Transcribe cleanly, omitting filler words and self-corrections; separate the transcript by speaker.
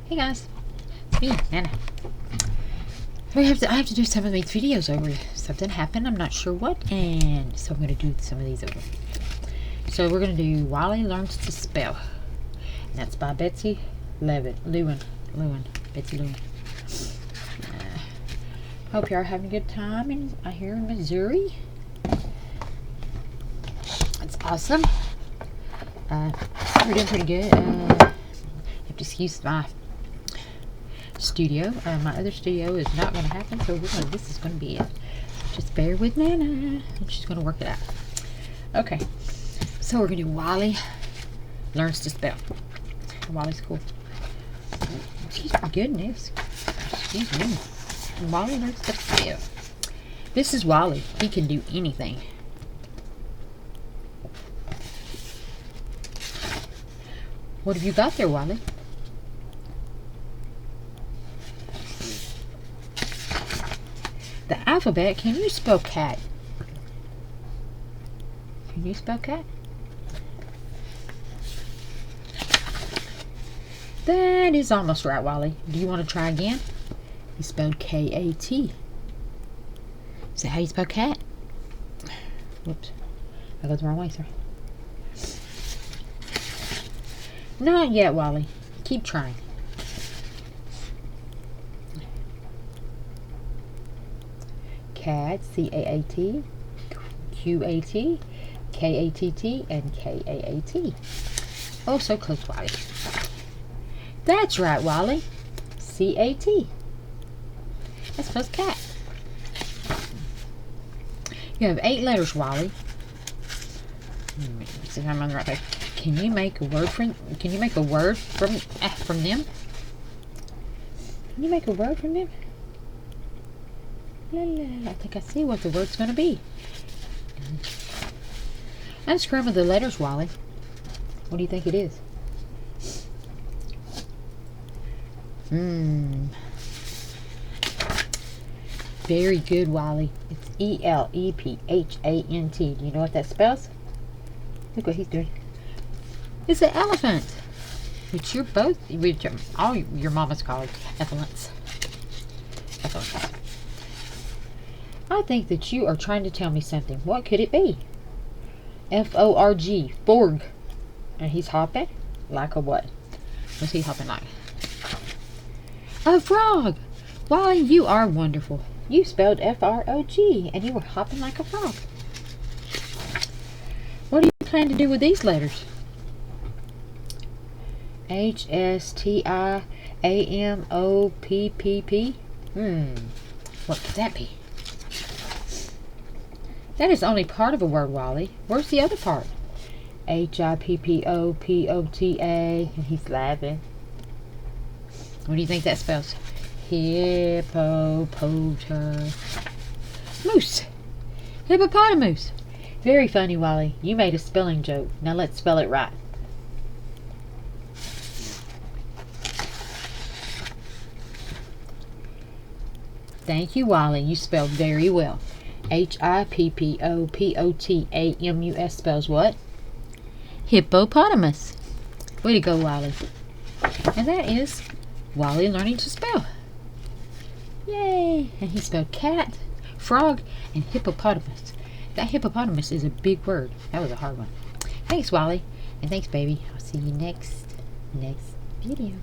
Speaker 1: Hey guys, it's me, Nana. I have to do some of these videos over. Something happened, I'm not sure what, and so I'm going to do some of these over. So we're going to do Wiley Learns to Spell. And that's by Betsy, Lewin. Betsy Lewin. Hope you are having a good time here in Missouri. It's awesome. We're doing pretty good. You have to excuse my studio. My other studio is not going to happen, so this is going to be it. Just bear with Nana, and she's going to work it out. Okay, so we're going to do Wiley Learns to Spell. Wiley's cool. Excuse my goodness. Excuse me. Wiley Learns to Spell. This is Wiley. He can do anything. What have you got there, Wiley? The alphabet. Can you spell cat? Can you spell cat? That is almost right, Wiley. Do you want to try again? You spelled K-A-T. Is that how you spell cat? Whoops. I got the wrong way, sir. Not yet, Wiley. Keep trying. Cat, C-A-A-T, Q-A-T, K-A-T-T, and K-A-A-T. Oh, so close, Wiley. That's right, Wiley. C-A-T. That spells cat. You have 8 letters, Wiley. Let's see if I'm on the right page. Can you make a word from? Can you make a word from them? Can you make a word from them? I think I see what the word's going to be. Unscramble the letters, Wiley. What do you think it is? Very good, Wiley. It's E-L-E-P-H-A-N-T. Do you know what that spells? Look what he's doing. It's an elephant. Which you're both, all your mamas call it elephants. I think that you are trying to tell me something. What could it be? F-O-R-G. Forg. And he's hopping? Like a what? What's he hopping like? A frog. Why, you are wonderful. You spelled F-R-O-G, and you were hopping like a frog. What do you plan to do with these letters? H-S-T-I-A-M-O-P-P-P? What could that be? That is only part of a word, Wiley. Where's the other part? H-I-P-P-O-P-O-T-A. And he's laughing. What do you think that spells? Hippopotamus. Hippopotamus. Very funny, Wiley. You made a spelling joke. Now let's spell it right. Thank you, Wiley. You spelled very well. H-I-P-P-O-P-O-T-A-M-U-S spells what? Hippopotamus. Way to go, Wiley. And that is Wiley learning to spell. Yay! And he spelled cat, frog, and hippopotamus. That hippopotamus is a big word. That was a hard one. Thanks, Wiley. And thanks, baby. I'll see you next video.